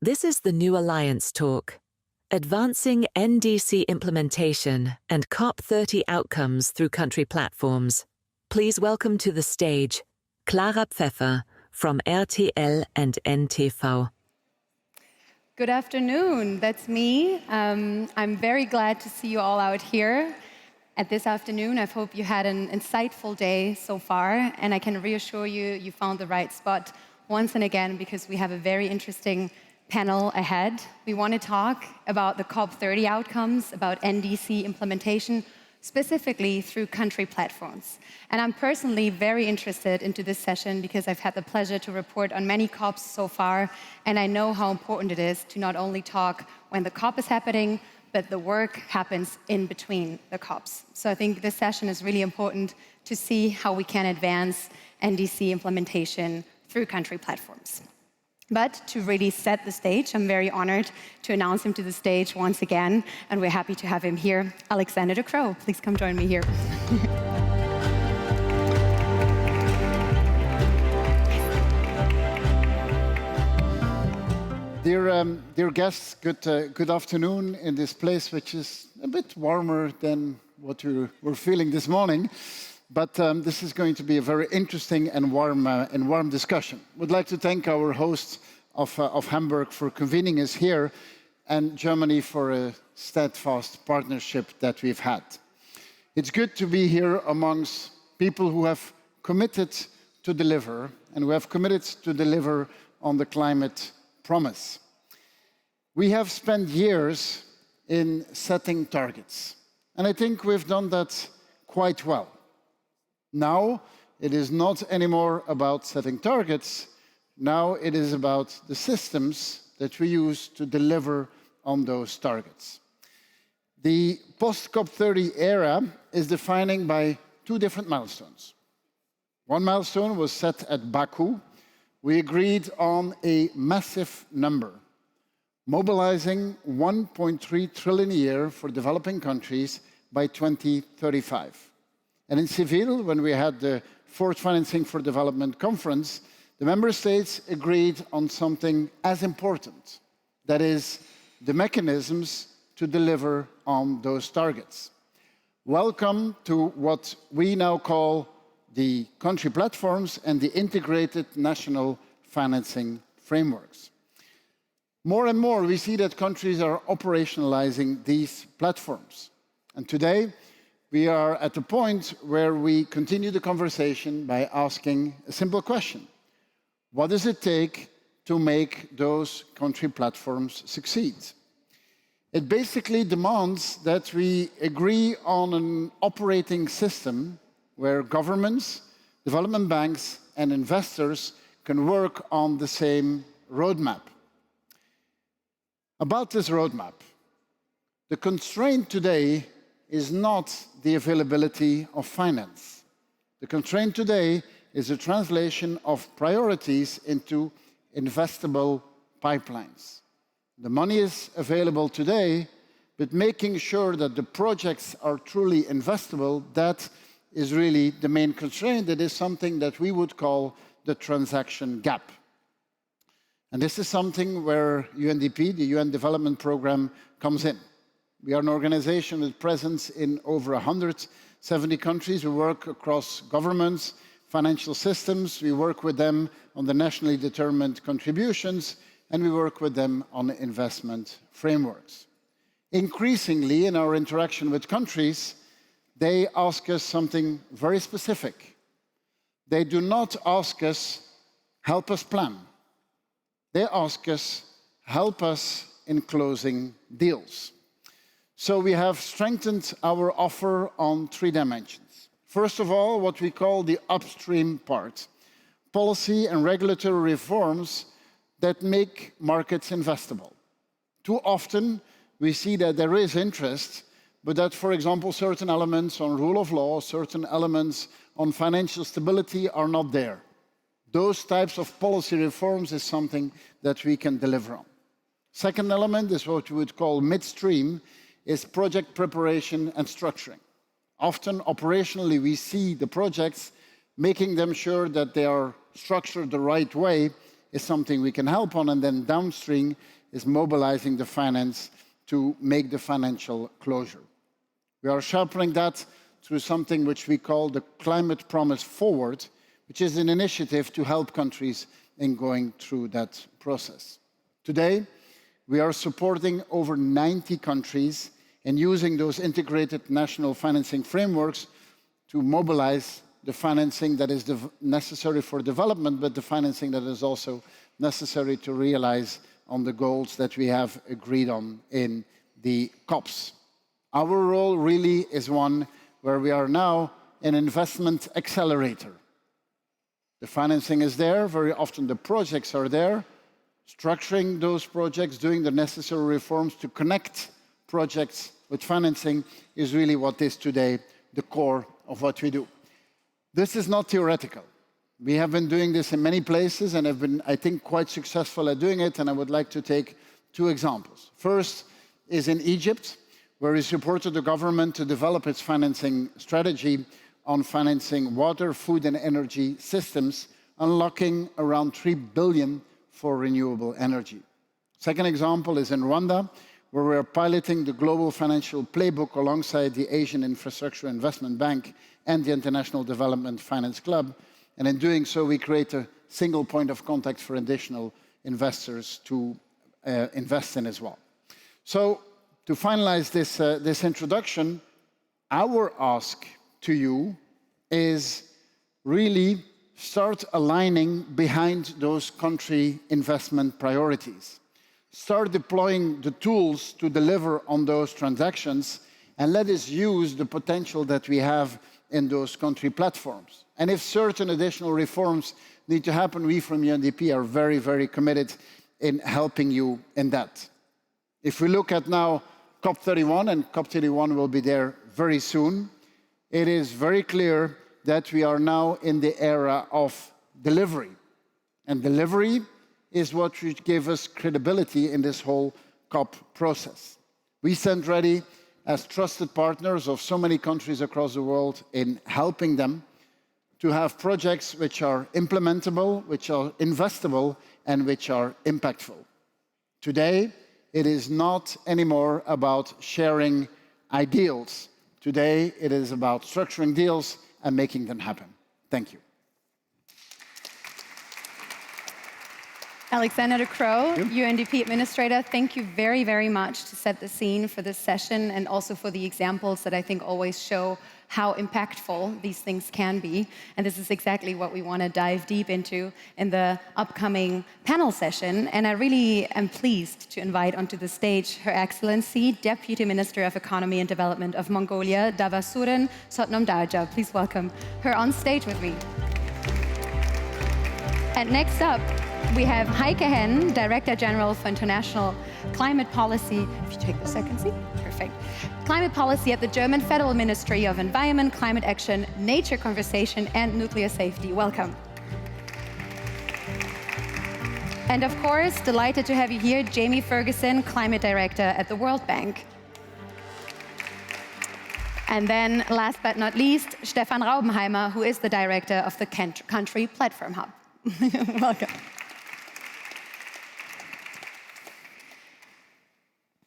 This is the New Alliance Talk, advancing NDC implementation and COP30 outcomes through country platforms. Please welcome to the stage Clara Pfeffer from RTL and NTV. Good afternoon, that's me. I'm very glad to see you all out here at this afternoon. I hope you had an insightful day so far, and I can reassure you, you found the right spot once and again because we have a very interesting panel ahead. We want to talk about the COP30 outcomes, about NDC implementation, specifically through country platforms. And I'm personally very interested into this session because I've had the pleasure to report on many COPs so far, and I know how important it is to not only talk when the COP is happening, but the work happens in between the COPs. So I think this session is really important to see how we can advance NDC implementation through country platforms. But to really set the stage, I'm very honored to announce him to the stage once again, and we're happy to have him here. Alexander de Croo, please come join me here. Dear guests, good afternoon in this place, which is a bit warmer than what we were feeling this morning. But this is going to be a very interesting and warm discussion. Would like to thank our host of Hamburg for convening us here, and Germany for a steadfast partnership that we've had. It's good to be here amongst people who have committed to deliver, and who have committed to deliver on the climate promise. We have spent years in setting targets, and I think we've done that quite well. Now, it is not anymore about setting targets. Now it is about the systems that we use to deliver on those targets. The post-COP30 era is defining by two different milestones. One milestone was set at Baku. We agreed on a massive number, mobilizing 1.3 trillion a year for developing countries by 2035. And in Seville, when we had the fourth Financing for Development conference, the member states agreed on something as important, that is, the mechanisms to deliver on those targets. Welcome to what we now call the country platforms and the integrated national financing frameworks. More and more, we see that countries are operationalizing these platforms. And today, we are at the point where we continue the conversation by asking a simple question. What does it take to make those country platforms succeed? It basically demands that we agree on an operating system where governments, development banks, and investors can work on the same roadmap. About this roadmap, the constraint today is not the availability of finance. The constraint today is a translation of priorities into investable pipelines. The money is available today, but making sure that the projects are truly investable, that is really the main constraint. That is something that we would call the transaction gap. And this is something where UNDP, the UN Development Programme, comes in. We are an organization with presence in over 170 countries. We work across governments, financial systems. We work with them on the nationally determined contributions, and we work with them on investment frameworks. Increasingly, in our interaction with countries, they ask us something very specific. They do not ask us, help us plan. They ask us, help us in closing deals. So we have strengthened our offer on three dimensions. First of all, what we call the upstream part, policy and regulatory reforms that make markets investable. Too often, we see that there is interest, but that, for example, certain elements on rule of law, certain elements on financial stability are not there. Those types of policy reforms is something that we can deliver on. Second element is what we would call midstream, is project preparation and structuring. Often, operationally, we see the projects, making them sure that they are structured the right way is something we can help on, and then downstream is mobilizing the finance to make the financial closure. We are sharpening that through something which we call the Climate Promise Forward, which is an initiative to help countries in going through that process. Today, we are supporting over 90 countries and using those integrated national financing frameworks to mobilize the financing that is necessary for development, but the financing that is also necessary to realize on the goals that we have agreed on in the COPs. Our role really is one where we are now an investment accelerator. The financing is there, very often the projects are there, structuring those projects, doing the necessary reforms to connect projects with financing is really what is today the core of what we do. This is not theoretical. We have been doing this in many places and have been, I think, quite successful at doing it, and I would like to take two examples. First is in Egypt, where we supported the government to develop its financing strategy on financing water, food and energy systems, unlocking around 3 billion for renewable energy. Second example is in Rwanda, where we are piloting the Global Financial Playbook alongside the Asian Infrastructure Investment Bank and the International Development Finance Club. And in doing so, we create a single point of contact for additional investors to invest in as well. So to finalize this introduction, our ask to you is really start aligning behind those country investment priorities. Start deploying the tools to deliver on those transactions, and let us use the potential that we have in those country platforms. And if certain additional reforms need to happen, we from UNDP are very, very committed in helping you in that. If we look at now COP31, and COP31 will be there very soon, it is very clear that we are now in the era of delivery. And delivery is what should give us credibility in this whole COP process. We stand ready as trusted partners of so many countries across the world in helping them to have projects which are implementable, which are investable, and which are impactful. Today, it is not anymore about sharing ideals. Today, it is about structuring deals and making them happen. Thank you. Alexander Croo, UNDP Administrator, thank you very, very much to set the scene for this session and also for the examples that I think always show how impactful these things can be. And this is exactly what we want to dive deep into in the upcoming panel session. And I really am pleased to invite onto the stage Her Excellency, Deputy Minister of Economy and Development of Mongolia, Davaasuren Sodnomdarjaa. Please welcome her on stage with me. And next up, we have Heike Henn, Director General for International Climate Policy. If you take the second seat, perfect. Climate Policy at the German Federal Ministry of Environment, Climate Action, Nature Conservation and Nuclear Safety. Welcome. And of course, delighted to have you here, Jamie Fergusson, Climate Director at the World Bank. And then, last but not least, Stefan Raubenheimer, who is the Director of the Country Platform Hub. Welcome.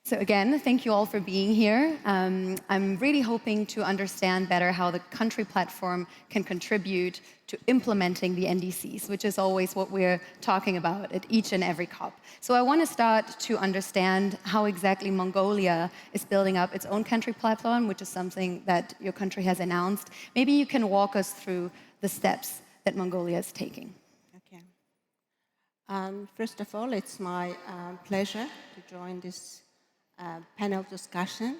So again, thank you all for being here. I'm really hoping to understand better how the country platform can contribute to implementing the NDCs, which is always what we're talking about at each and every COP. So I want to start to understand how exactly Mongolia is building up its own country platform, which is something that your country has announced. Maybe you can walk us through the steps that Mongolia is taking. Okay. First of all, it's my pleasure to join this panel discussion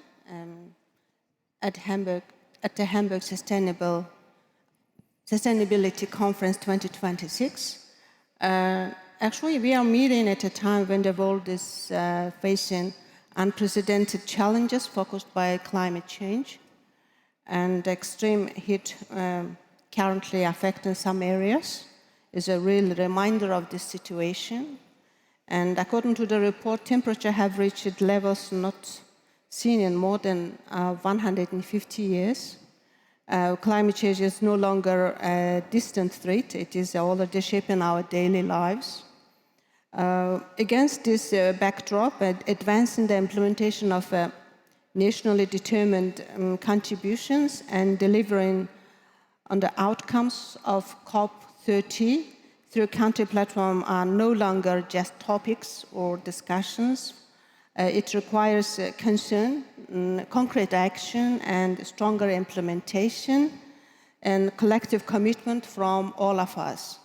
at the Hamburg Sustainability Conference 2026. Actually, we are meeting at a time when the world is facing unprecedented challenges focused by climate change and extreme heat currently affecting some areas is a real reminder of this situation. And according to the report, temperature have reached levels not seen in more than 150 years. Climate change is no longer a distant threat. It is already shaping our daily lives. Against this backdrop, advancing the implementation of nationally determined contributions and delivering on the outcomes of COP30 through country platform are no longer just topics or discussions. It requires concern, concrete action, and stronger implementation and collective commitment from all of us.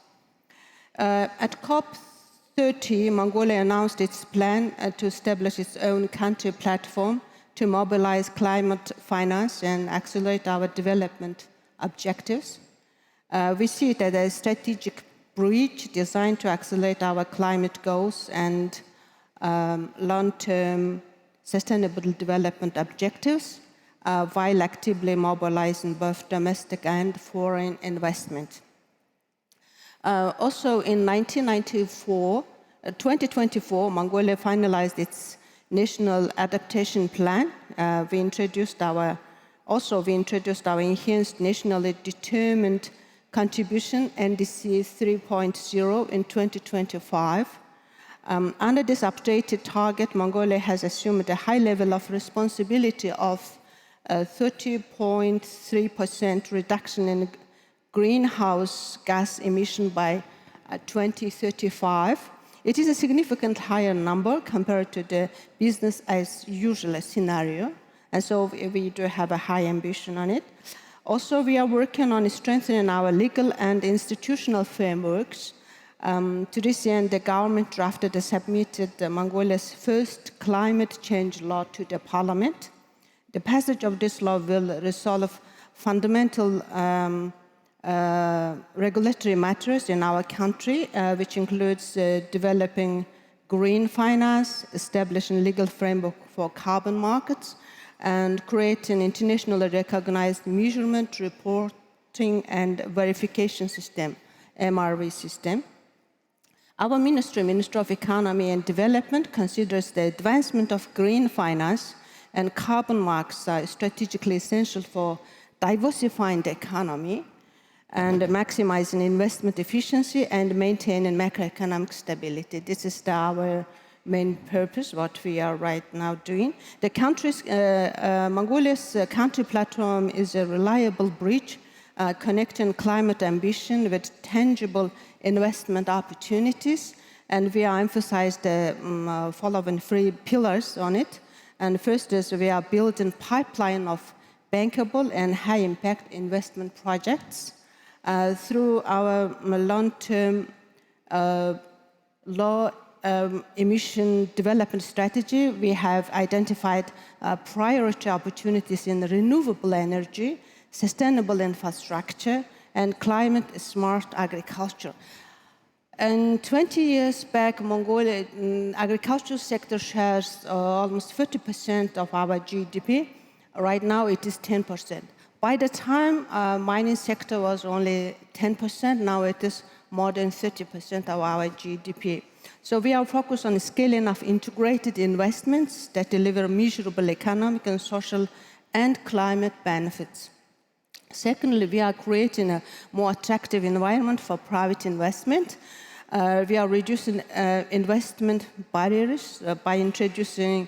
At COP30, Mongolia announced its plan to establish its own country platform to mobilize climate finance and accelerate our development objectives. We see it as a strategic bridge designed to accelerate our climate goals and long-term sustainable development objectives while actively mobilizing both domestic and foreign investment. Also in 2024, Mongolia finalized its national adaptation plan. We introduced our enhanced nationally determined contribution, NDC 3.0, in 2025. Under this updated target, Mongolia has assumed a high level of responsibility of 30.3% reduction in greenhouse gas emission by 2035. It is a significantly higher number compared to the business as usual scenario, and so we do have a high ambition on it. Also, we are working on strengthening our legal and institutional frameworks. To this end, the government drafted and submitted Mongolia's first climate change law to the parliament. The passage of this law will resolve fundamental regulatory matters in our country, which includes developing green finance, establishing legal framework for carbon markets, and creating internationally recognized measurement, reporting, and verification system, MRV system. Our Ministry of Economy and Development, considers the advancement of green finance and carbon markets are strategically essential for diversifying the economy and maximizing investment efficiency and maintaining macroeconomic stability. This is our main purpose, what we are right now doing. The Mongolia's country platform is a reliable bridge connecting climate ambition with tangible investment opportunities, and we are emphasized the following 3 pillars on it. And first is we are building pipeline of bankable and high-impact investment projects. Through our long-term low emission development strategy, we have identified priority opportunities in renewable energy, sustainable infrastructure, and climate-smart agriculture. And 20 years back, Mongolia agricultural sector shares almost 30% of our GDP. Right now, it is 10%. By the time mining sector was only 10%, now it is more than 30% of our GDP. So we are focused on scaling of integrated investments that deliver measurable economic and social and climate benefits. Secondly, we are creating a more attractive environment for private investment. We are reducing investment barriers by introducing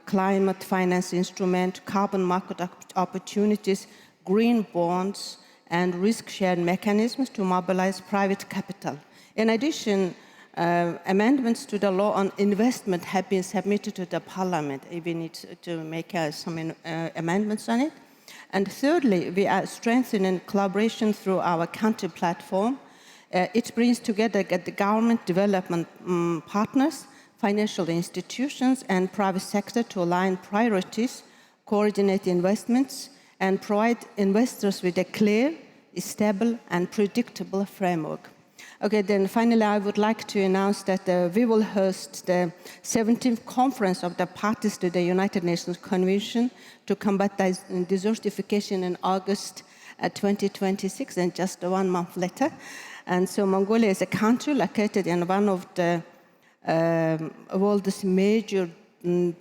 climate finance instrument, carbon market opportunities, green bonds, and risk-sharing mechanisms to mobilize private capital. In addition, amendments to the law on investment have been submitted to the parliament. We need to make some amendments on it. And thirdly, we are strengthening collaboration through our country platform. It brings together the government development partners, financial institutions, and private sector to align priorities, coordinate investments, and provide investors with a clear, stable, and predictable framework. Okay, then finally, I would like to announce that we will host the 17th conference of the parties to the United Nations Convention to combat desertification in August 2026, and just 1 month later. And so Mongolia is a country located in one of the world's major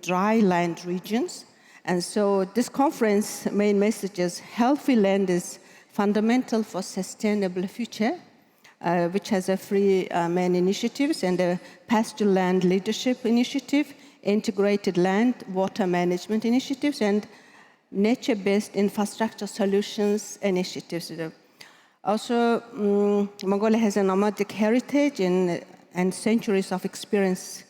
dry land regions. And so this conference main message is healthy land is fundamental for sustainable future. which has a three main initiatives and a pasture land leadership initiative, integrated land water management initiatives, and nature-based infrastructure solutions initiatives. Also, Mongolia has a nomadic heritage and centuries of experience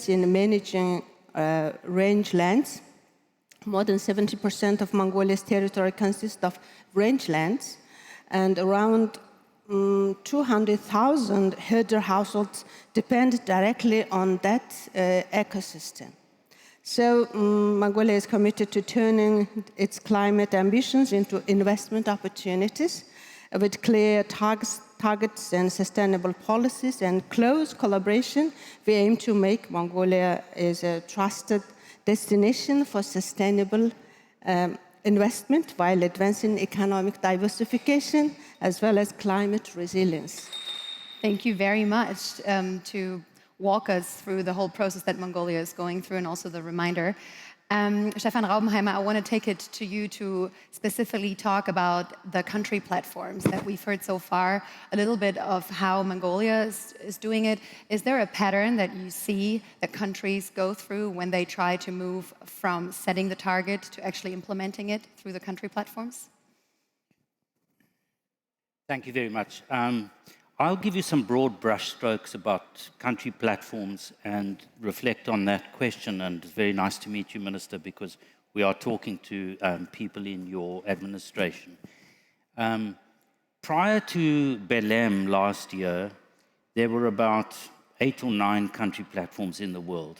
in managing rangelands. More than 70% of Mongolia's territory consists of rangelands, and around 200,000 herder households depend directly on that ecosystem. So Mongolia is committed to turning its climate ambitions into investment opportunities with clear targets and sustainable policies and close collaboration. We aim to make Mongolia as a trusted destination for sustainable investment while advancing economic diversification as well as climate resilience. Thank you very much to walk us through the whole process that Mongolia is going through and also the reminder. Stefan Raubenheimer, I want to take it to you to specifically talk about the country platforms that we've heard so far, a little bit of how Mongolia is doing it. Is there a pattern that you see that countries go through when they try to move from setting the target to actually implementing it through the country platforms? Thank you very much. I'll give you some broad brushstrokes about country platforms and reflect on that question. And it's very nice to meet you, Minister, because we are talking to people in your administration. Prior to Belém last year, there were about 8 or 9 country platforms in the world.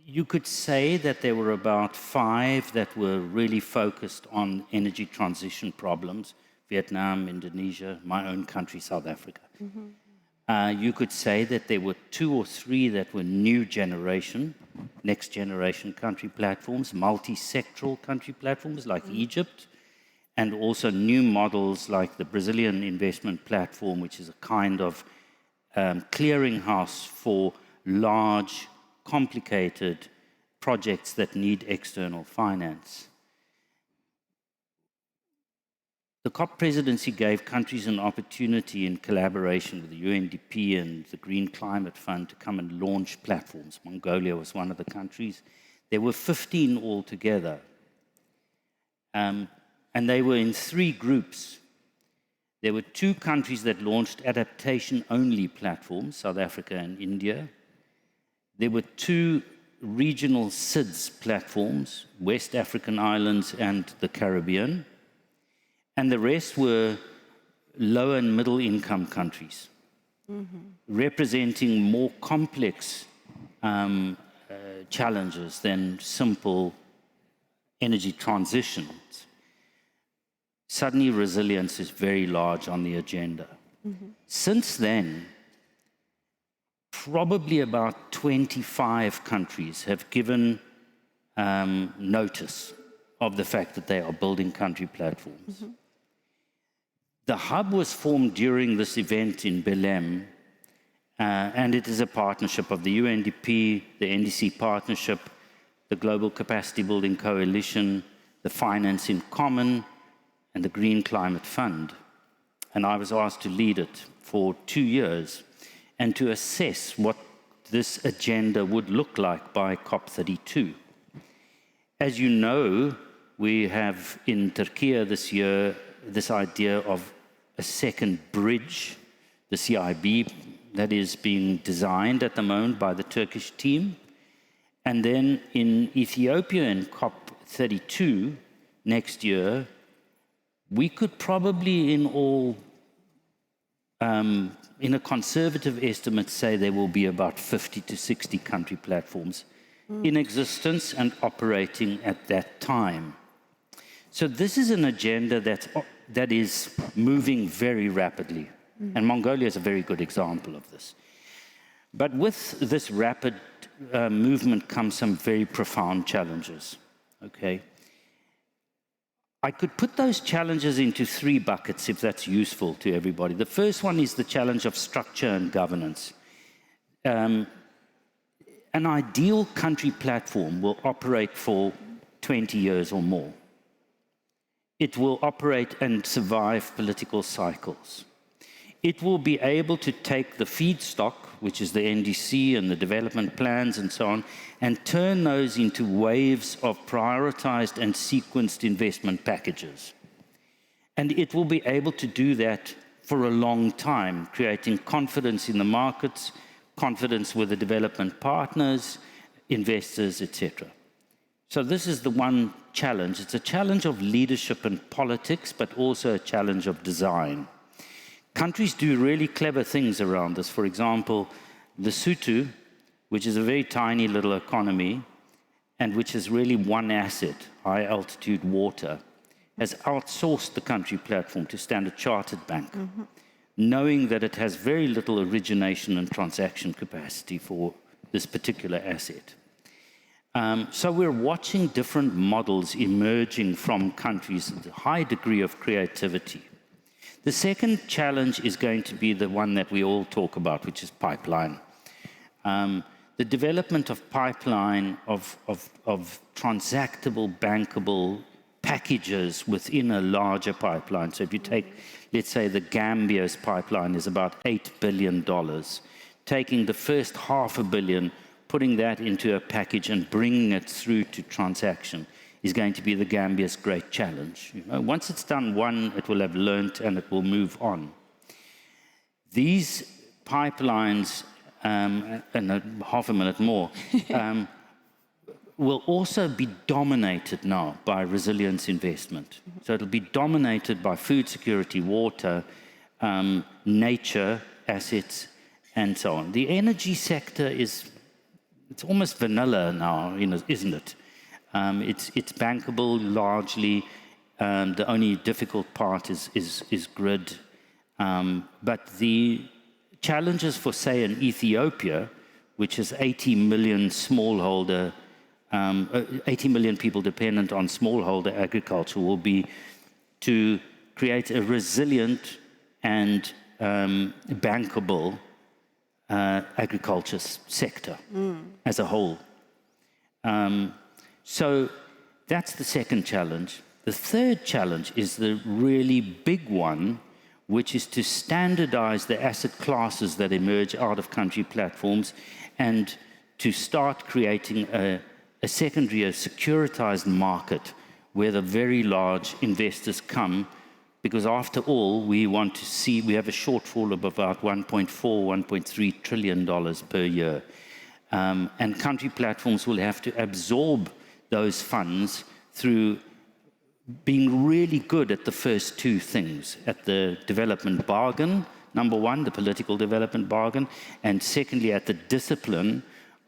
You could say that there were about 5 that were really focused on energy transition problems. Vietnam, Indonesia, my own country, South Africa. Mm-hmm. You could say that there were 2 or 3 that were new generation, next generation country platforms, multi-sectoral country platforms like Egypt, and also new models like the Brazilian investment platform, which is a kind of clearinghouse for large, complicated projects that need external finance. The COP presidency gave countries an opportunity in collaboration with the UNDP and the Green Climate Fund to come and launch platforms. Mongolia was one of the countries. There were 15 altogether. And they were in 3 groups. There were 2 countries that launched adaptation-only platforms, South Africa and India. There were 2 regional SIDS platforms, West African islands and the Caribbean. And the rest were low and middle income countries, representing more complex challenges than simple energy transitions. Suddenly, resilience is very large on the agenda. Since then, probably about 25 countries have given notice of the fact that they are building country platforms. The hub was formed during this event in Belém, and it is a partnership of the UNDP, the NDC partnership, the Global Capacity Building Coalition, the Finance in Common, and the Green Climate Fund. And I was asked to lead it for 2 years and to assess what this agenda would look like by COP32. As you know, we have in Turkey this year this idea of a second bridge, the CIB, that is being designed at the moment by the Turkish team. And then in Ethiopia in COP32 next year, we could probably in all, in a conservative estimate, say there will be about 50 to 60 country platforms in existence and operating at that time. So this is an agenda that is moving very rapidly. And Mongolia is a very good example of this. But with this rapid movement comes some very profound challenges, okay? I could put those challenges into 3 buckets if that's useful to everybody. The first one is the challenge of structure and governance. An ideal country platform will operate for 20 years or more. It will operate and survive political cycles. It will be able to take the feedstock, which is the NDC and the development plans and so on, and turn those into waves of prioritized and sequenced investment packages. And it will be able to do that for a long time, creating confidence in the markets, confidence with the development partners, investors, etc. So this is the one challenge. It's a challenge of leadership and politics, but also a challenge of design. Countries do really clever things around this. For example, Lesotho, which is a very tiny little economy, and which is really one asset, high-altitude water, has outsourced the country platform to Standard Chartered Bank, knowing that it has very little origination and transaction capacity for this particular asset. So we're watching different models emerging from countries with a high degree of creativity. The second challenge is going to be the one that we all talk about, which is pipeline. The development of pipeline, of transactable, bankable packages within a larger pipeline. So if you take, let's say, the Gambia's pipeline is about $8 billion. Taking the first $500 million, putting that into a package and bringing it through to transaction is going to be the Gambia's great challenge. You know, once it's done one, it will have learnt and it will move on. These pipelines, and half a minute more, will also be dominated now by resilience investment. So it'll be dominated by food security, water, nature, assets, and so on. The energy sector it's almost vanilla now, isn't it? It's bankable largely. The only difficult part is grid. But the challenges for, say, an Ethiopia, which is 80 million smallholder, 80 million people dependent on smallholder agriculture, will be to create a resilient and bankable agriculture sector as a whole. So that's the second challenge. The third challenge is the really big one, which is to standardize the asset classes that emerge out of country platforms and to start creating a secondary, a securitized market where the very large investors come, because after all, we have a shortfall of about $1.4, $1.3 trillion per year. And country platforms will have to absorb those funds through being really good at the first two things, at the development bargain, number one, the political development bargain, and secondly, at the discipline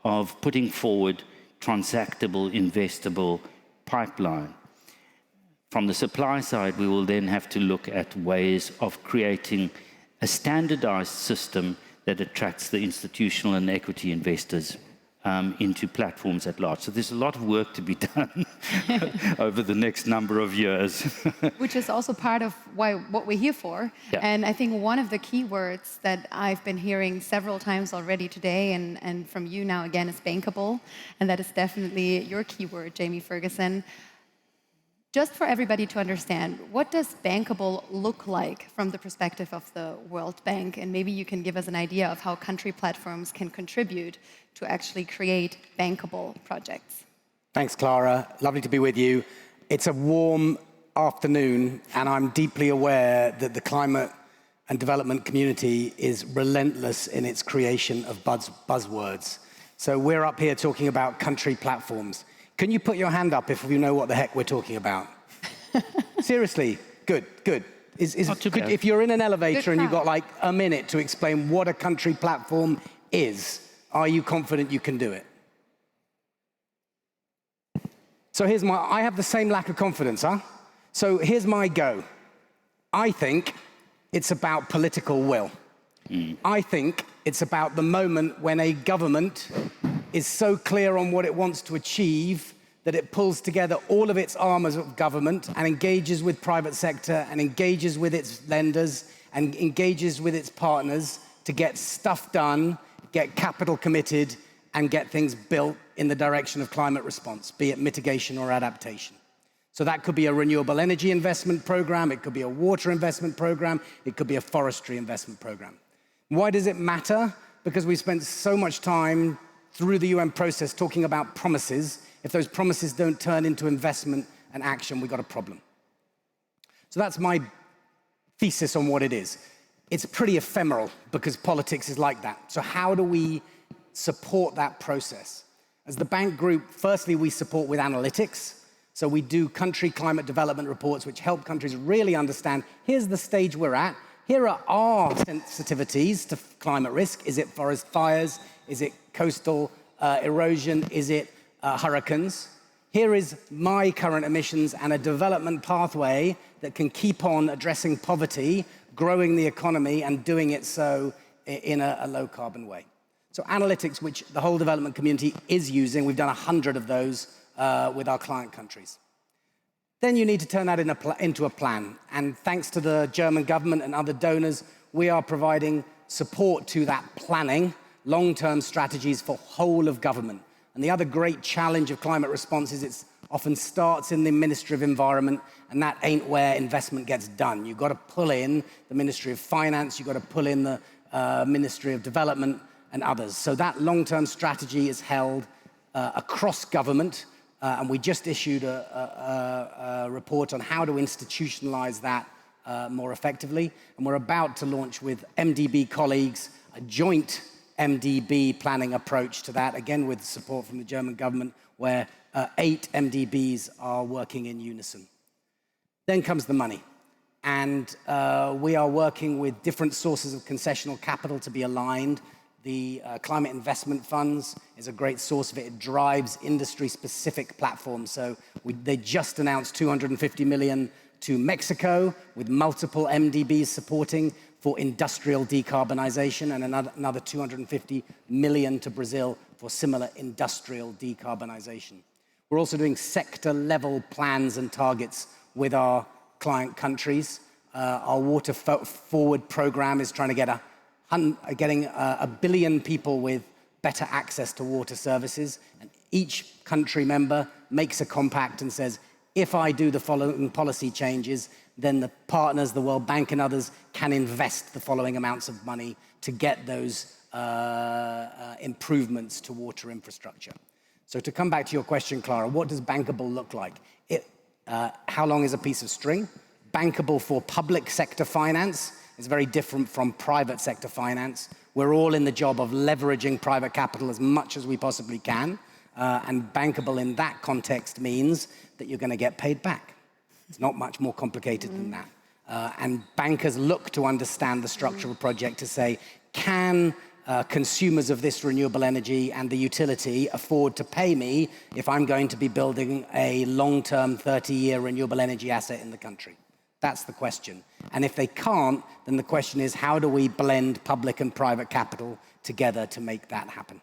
of putting forward transactable, investable pipeline. From the supply side, we will then have to look at ways of creating a standardized system that attracts the institutional and equity investors into platforms at large. So there's a lot of work to be done over the next number of years. Which is also part of what we're here for. Yeah. And I think one of the key words that I've been hearing several times already today, and from you now again, is bankable. And that is definitely your key word, Jamie Fergusson. Just for everybody to understand, what does bankable look like from the perspective of the World Bank? And maybe you can give us an idea of how country platforms can contribute to actually create bankable projects. Thanks, Clara. Lovely to be with you. It's a warm afternoon, and I'm deeply aware that the climate and development community is relentless in its creation of buzzwords. So we're up here talking about country platforms. Can you put your hand up if you know what the heck we're talking about? Seriously, good. If you're in an elevator and you've got like a minute to explain what a country platform is, are you confident you can do it? So I have the same lack of confidence, huh? So here's my go. I think it's about political will. I think it's about the moment when a government is so clear on what it wants to achieve that it pulls together all of its arms of government and engages with private sector and engages with its lenders and engages with its partners to get stuff done, get capital committed, and get things built in the direction of climate response, be it mitigation or adaptation. So that could be a renewable energy investment program, it could be a water investment program, it could be a forestry investment program. Why does it matter? Because we spent so much time through the UN process talking about promises. If those promises don't turn into investment and action, we've got a problem. So that's my thesis on what it is. It's pretty ephemeral because politics is like that. So how do we support that process? As the bank group, firstly, we support with analytics. So we do country climate development reports which help countries really understand, here's the stage we're at, here are our sensitivities to climate risk. Is it forest fires? Is it coastal erosion? Is it hurricanes? Here is my current emissions and a development pathway that can keep on addressing poverty, growing the economy, and doing it so in a low-carbon way. So analytics, which the whole development community is using, we've done 100 of those with our client countries. Then you need to turn that into a plan. And thanks to the German government and other donors, we are providing support to that planning, long-term strategies for whole of government. And the other great challenge of climate response is it often starts in the Ministry of Environment, and that ain't where investment gets done. You've got to pull in the Ministry of Finance, you've got to pull in the Ministry of Development and others. So that long-term strategy is held across government, and we just issued a report on how to institutionalize that more effectively. And we're about to launch with MDB colleagues a joint MDB planning approach to that, again with support from the German government, where 8 MDBs are working in unison. Then comes the money. And we are working with different sources of concessional capital to be aligned. The climate investment funds is a great source of it. It drives industry-specific platforms. So they just announced 250 million to Mexico with multiple MDBs supporting for industrial decarbonization, and another 250 million to Brazil for similar industrial decarbonization. We're also doing sector-level plans and targets with our client countries. Our Water Forward program is trying to get getting a billion people with better access to water services. And each country member makes a compact and says, if I do the following policy changes, then the partners, the World Bank and others, can invest the following amounts of money to get those improvements to water infrastructure. So to come back to your question, Clara, what does bankable look like? How long is a piece of string? Bankable for public sector finance is very different from private sector finance. We're all in the job of leveraging private capital as much as we possibly can. And bankable in that context means that you're going to get paid back. It's not much more complicated than that. And bankers look to understand the structure of a project to say, can consumers of this renewable energy and the utility afford to pay me if I'm going to be building a long-term 30-year renewable energy asset in the country? That's the question. And if they can't, then the question is, how do we blend public and private capital together to make that happen?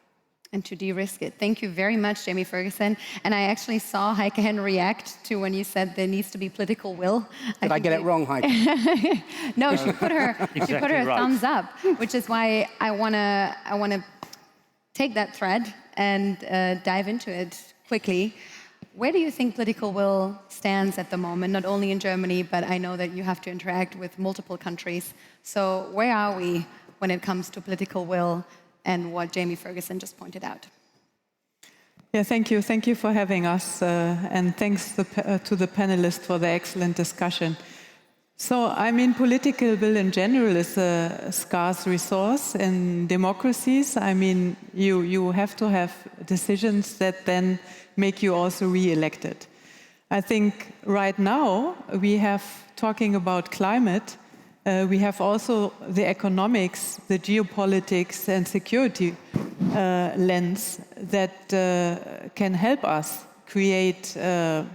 And to de-risk it. Thank you very much, Jamie Fergusson. And I actually saw Heike Henn react to when you said there needs to be political will. Did I get it wrong, Heike? No, she put her thumbs up, which is why I wanna take that thread and dive into it quickly. Where do you think political will stands at the moment, not only in Germany, but I know that you have to interact with multiple countries. So where are we when it comes to political will and what Jamie Fergusson just pointed out? Yeah, thank you. Thank you for having us, and thanks to the panelists for the excellent discussion. So, I mean, political will in general is a scarce resource in democracies. I mean, you have to have decisions that then make you also re-elected. I think right now we have, talking about climate, we have also the economics, the geopolitics and security lens that can help us create the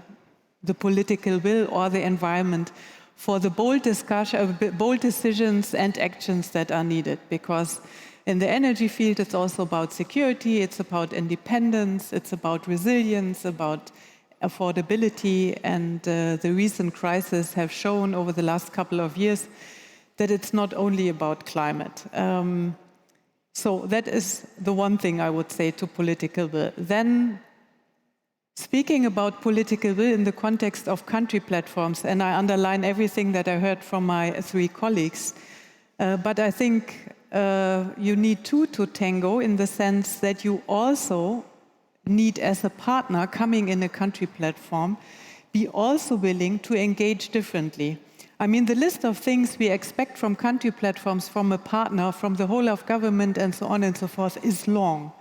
political will or the environment for the bold discussion, bold decisions and actions that are needed. Because in the energy field, it's also about security, it's about independence, it's about resilience, about affordability, and the recent crises have shown over the last couple of years that it's not only about climate. So that is the one thing I would say to political will. Then speaking about political will in the context of country platforms, and I underline everything that I heard from my three colleagues, but I think you need two to tango in the sense that you also need, as a partner coming in a country platform, be also willing to engage differently. I mean, the list of things we expect from country platforms, from a partner, from the whole of government and so on and so forth is long.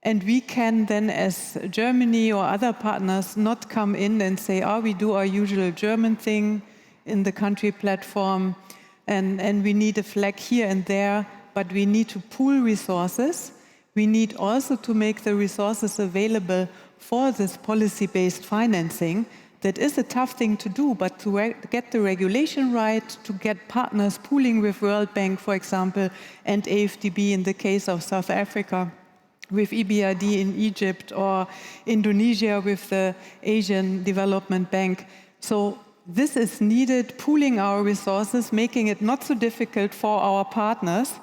And we can then, as Germany or other partners, not come in and say, oh, we do our usual German thing in the country platform, and we need a flag here and there, but we need to pool resources. We need also to make the resources available for this policy-based financing. That is a tough thing to do, but to get the regulation right, to get partners pooling with World Bank, for example, and AFDB in the case of South Africa, with EBRD in Egypt, or Indonesia with the Asian Development Bank. So this is needed, pooling our resources, making it not so difficult for our partners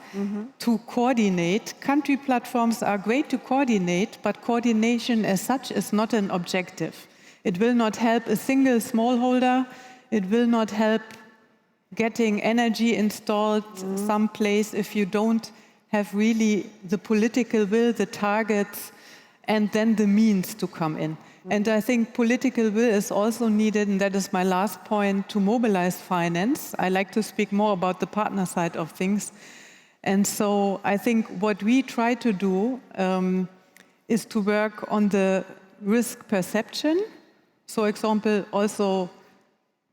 to coordinate. Country platforms are great to coordinate, but coordination as such is not an objective. It will not help a single smallholder. It will not help getting energy installed someplace if you don't have really the political will, the targets, and then the means to come in. And I think political will is also needed, and that is my last point, to mobilize finance. I like to speak more about the partner side of things. And so I think what we try to do is to work on the risk perception. So, example, also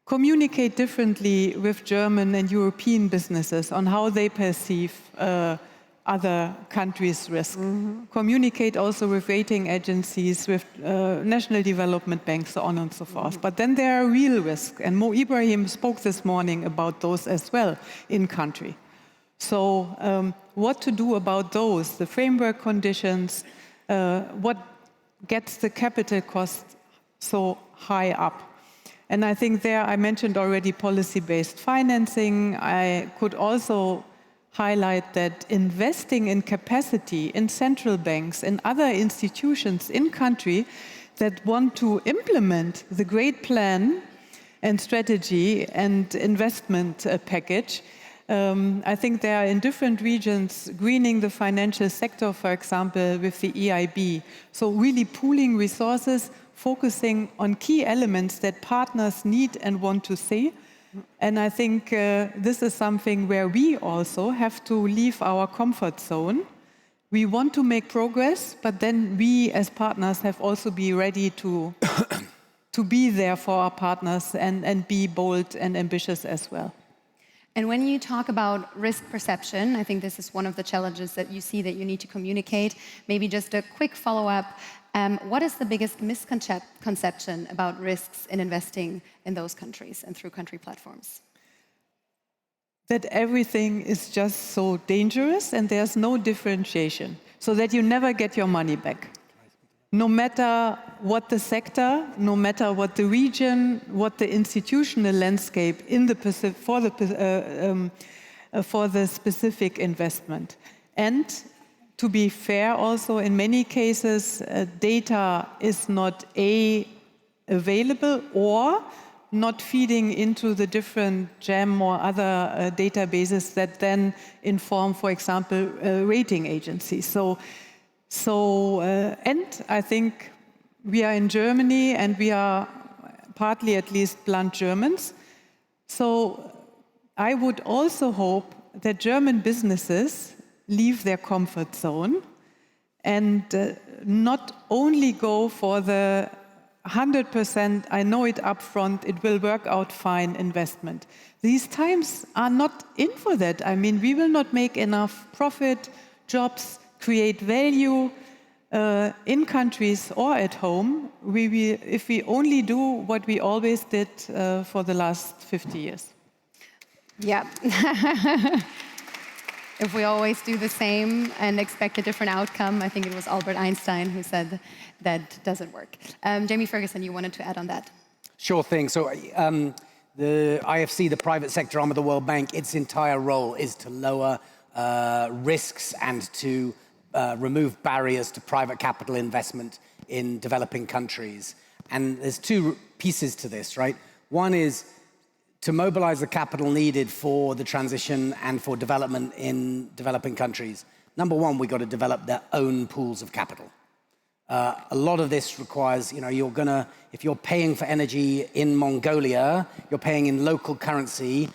communicate differently with German and European businesses on how they perceive other countries' risk. Communicate also with rating agencies, with national development banks, so on and so forth. But then there are real risks, and Mo Ibrahim spoke this morning about those as well in country. So what to do about those, the framework conditions, what gets the capital cost so high up. And I think there I mentioned already policy-based financing. I could also highlight that investing in capacity in central banks and other institutions in country that want to implement the great plan and strategy and investment package. I think there are in different regions greening the financial sector, for example, with the EIB. So really pooling resources, focusing on key elements that partners need and want to see. And I think this is something where we also have to leave our comfort zone. We want to make progress, but then we as partners have also be ready to be there for our partners and be bold and ambitious as well. And when you talk about risk perception, I think this is one of the challenges that you see that you need to communicate. Maybe just a quick follow-up. What is the biggest misconception about risks in investing in those countries and through country platforms? That everything is just so dangerous and there's no differentiation, so that you never get your money back. No matter what the sector, no matter what the region, what the institutional landscape in the for the specific investment. And to be fair, also in many cases, data is not available or not feeding into the different GEM or other databases that then inform, for example, rating agencies. And I think we are in Germany and we are partly at least blunt Germans. So I would also hope that German businesses leave their comfort zone and not only go for the 100%, I know it upfront, it will work out fine investment. These times are not in for that. I mean, we will not make enough profit, jobs, create value in countries or at home if we only do what we always did for the last 50 years. Yeah. If we always do the same and expect a different outcome, I think it was Albert Einstein who said that doesn't work. Jamie Fergusson, you wanted to add on that? Sure thing. So the IFC, the private sector arm of the World Bank, its entire role is to lower risks and to remove barriers to private capital investment in developing countries. And there's two pieces to this, right? One is to mobilize the capital needed for the transition and for development in developing countries. Number one, we've got to develop their own pools of capital. A lot of this requires, if you're paying for energy in Mongolia, you're paying in local currency,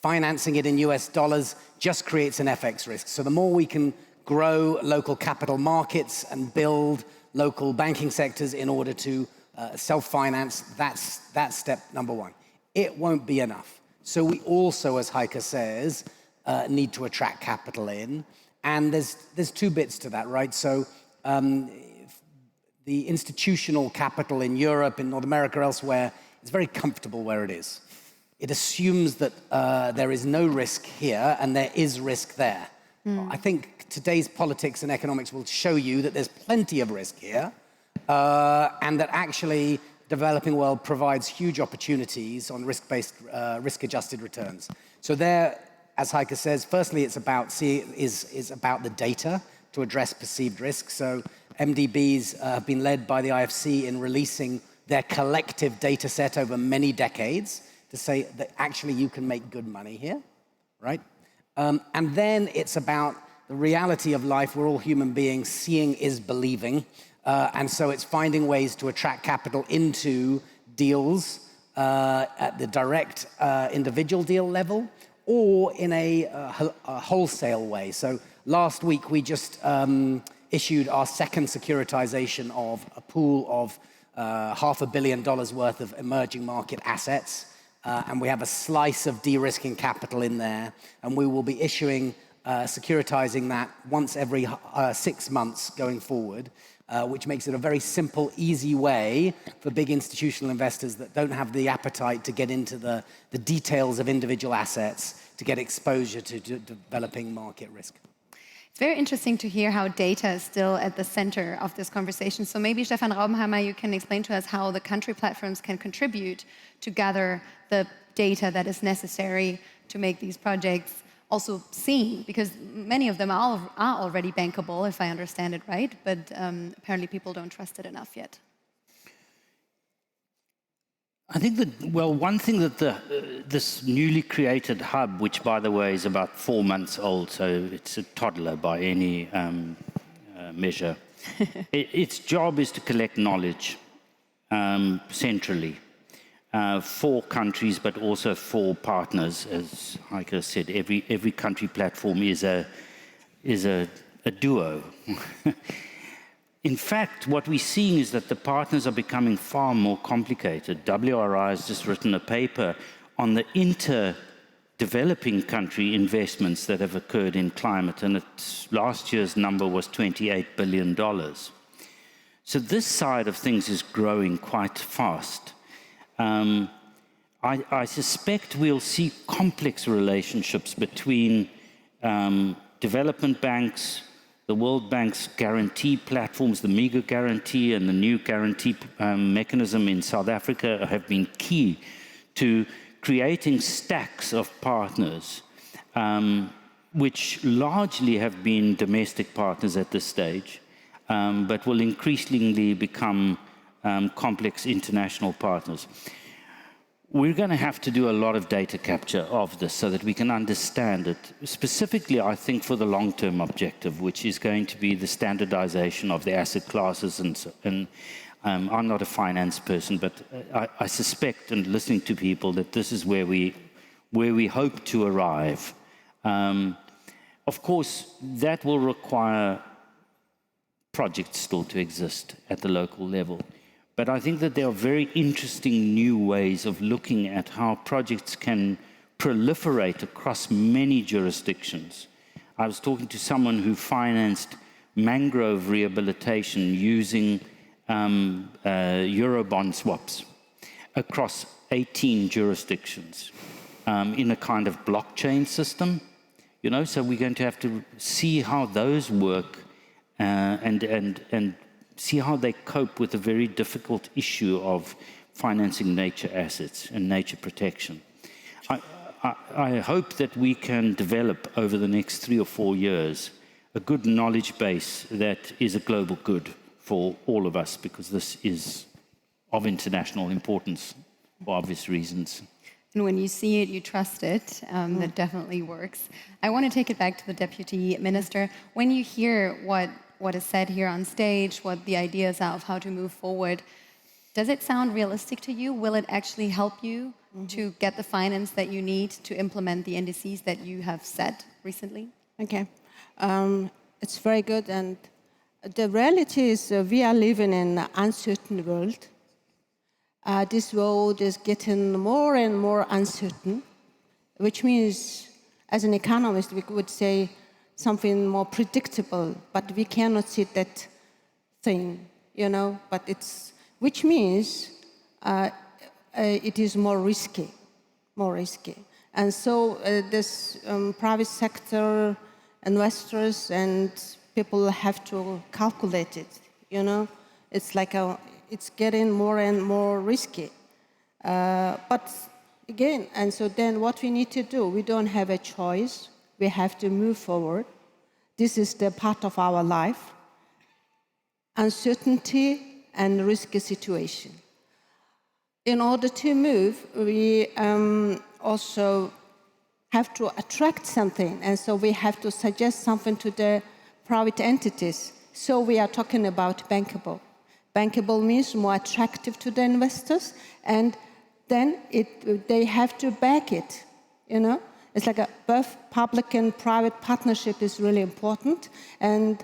financing it in US dollars just creates an FX risk. So the more we can grow local capital markets and build local banking sectors in order to self-finance, that's step number one. It won't be enough. So we also, as Heike says, need to attract capital in. And there's two bits to that, right? So the institutional capital in Europe, in North America, elsewhere, is very comfortable where it is. It assumes that there is no risk here and there is risk there. I think today's politics and economics will show you that there's plenty of risk here and that actually developing world provides huge opportunities on risk-based, risk-adjusted returns. So there, as Heike says, firstly, it's about about the data to address perceived risk. So MDBs have been led by the IFC in releasing their collective data set over many decades to say that actually you can make good money here, right? And then it's about the reality of life. We're all human beings. Seeing is believing. And so it's finding ways to attract capital into deals at the direct individual deal level or in a wholesale way. So last week we just issued our second securitization of a pool of $500 million worth of emerging market assets. And we have a slice of de-risking capital in there. And we will be issuing, securitizing that once every 6 months going forward, which makes it a very simple, easy way for big institutional investors that don't have the appetite to get into the details of individual assets to get exposure to developing market risk. It's very interesting to hear how data is still at the center of this conversation. So maybe, Stefan Raubenheimer, you can explain to us how the country platforms can contribute to gather the data that is necessary to make these projects also seen, because many of them are already bankable, if I understand it right, but apparently people don't trust it enough yet. I think that, well, one thing that this newly created hub, which by the way is about 4 months old, so it's a toddler by any measure, its job is to collect knowledge centrally for countries, but also for partners. As Heike said, every country platform is a duo. In fact, what we're seeing is that the partners are becoming far more complicated. WRI has just written a paper on the inter-developing country investments that have occurred in climate, and last year's number was $28 billion. So this side of things is growing quite fast. I suspect we'll see complex relationships between development banks, the World Bank's guarantee platforms, the MEGA guarantee and the new guarantee mechanism in South Africa have been key to creating stacks of partners, which largely have been domestic partners at this stage, but will increasingly become complex international partners. We're going to have to do a lot of data capture of this so that we can understand it, specifically, I think, for the long-term objective, which is going to be the standardization of the asset classes. And I'm not a finance person, but I suspect, and listening to people, that this is where we hope to arrive. Of course, that will require projects still to exist at the local level. But I think that there are very interesting new ways of looking at how projects can proliferate across many jurisdictions. I was talking to someone who financed mangrove rehabilitation using Eurobond swaps across 18 jurisdictions in a kind of blockchain system. You know, so we're going to have to see how those work and see how they cope with the very difficult issue of financing nature assets and nature protection. I hope that we can develop over the next 3 or 4 years a good knowledge base that is a global good for all of us, because this is of international importance for obvious reasons. And when you see it, you trust it. That definitely works. I want to take it back to the Deputy Minister. When you hear what is said here on stage, what the ideas are of how to move forward, does it sound realistic to you? Will it actually help you to get the finance that you need to implement the NDCs that you have set recently? Okay. It's very good. And the reality is we are living in an uncertain world. This world is getting more and more uncertain, which means, as an economist, we would say something more predictable, but we cannot see that thing, you know, but which means it is more risky. And so this private sector investors and people have to calculate it, you know. It's like it's getting more and more risky. But again, and so then what we need to do, we don't have a choice. We have to move forward. This is the part of our life. Uncertainty and risky situation. In order to move, we also have to attract something, and so we have to suggest something to the private entities. So we are talking about bankable. Bankable means more attractive to the investors, and then they have to back it, you know? It's like both public and private partnership is really important, and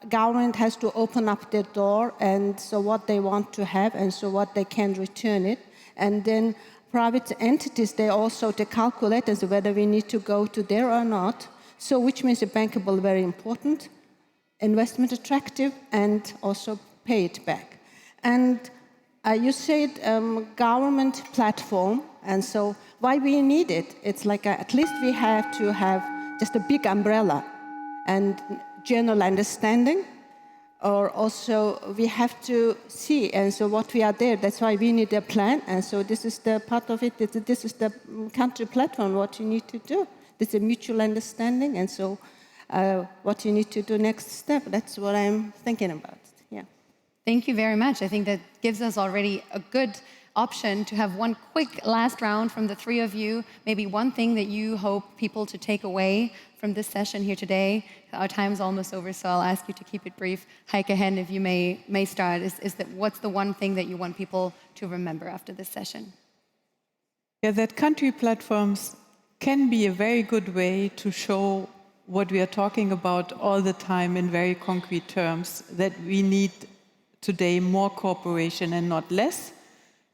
government has to open up their door, and so what they want to have, and so what they can return it, and then private entities, they also to calculate as whether we need to go to there or not. So which means a bankable very important, investment attractive, and also pay it back. And you said government platform, and so why we need it? It's like at least we have to have just a big umbrella and general understanding, or also we have to see, and so what we are there, that's why we need a plan, and so this is the part of it, this is the country platform, what you need to do. This is a mutual understanding, and so what you need to do next step, that's what I'm thinking about, yeah. Thank you very much. I think that gives us already a good option to have one quick last round from the three of you, maybe one thing that you hope people to take away from this session here today. Our time's almost over, so I'll ask you to keep it brief. Heike, Henn, if you may start, is that what's the one thing that you want people to remember after this session? Yeah, that country platforms can be a very good way to show what we are talking about all the time in very concrete terms, that we need today more cooperation and not less,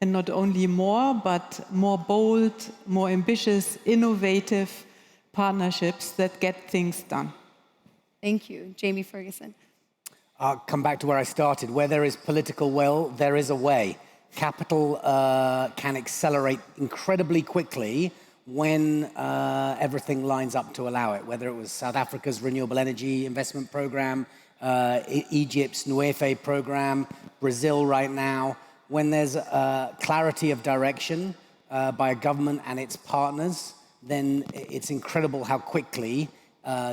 and not only more, but more bold, more ambitious, innovative partnerships that get things done. Thank you. Jamie Fergusson. I'll come back to where I started. Where there is political will, there is a way. Capital can accelerate incredibly quickly when everything lines up to allow it, whether it was South Africa's renewable energy investment program, Egypt's NUEFE program, Brazil right now. When there's clarity of direction by a government and its partners, then it's incredible how quickly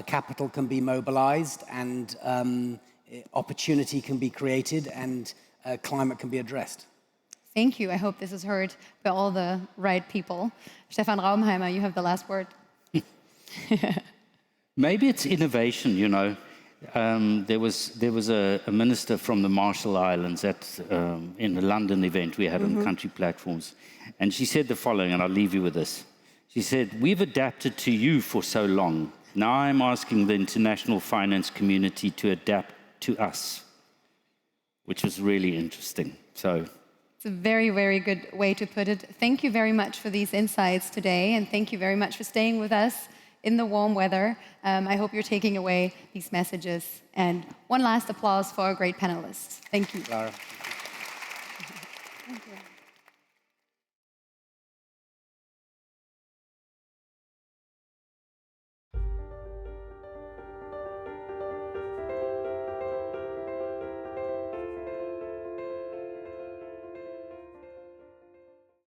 capital can be mobilized and opportunity can be created and climate can be addressed. Thank you. I hope this is heard by all the right people. Stefan Raubenheimer, you have the last word. Maybe it's innovation, you know. There was a minister from the Marshall Islands in the London event we had on country platforms, and she said the following, and I'll leave you with this. She said, "We've adapted to you for so long. Now I'm asking the international finance community to adapt to us," which was really interesting. So it's a very, very good way to put it. Thank you very much for these insights today, and thank you very much for staying with us in the warm weather. I hope you're taking away these messages. And one last applause for our great panelists. Thank you. Clara. Thank you.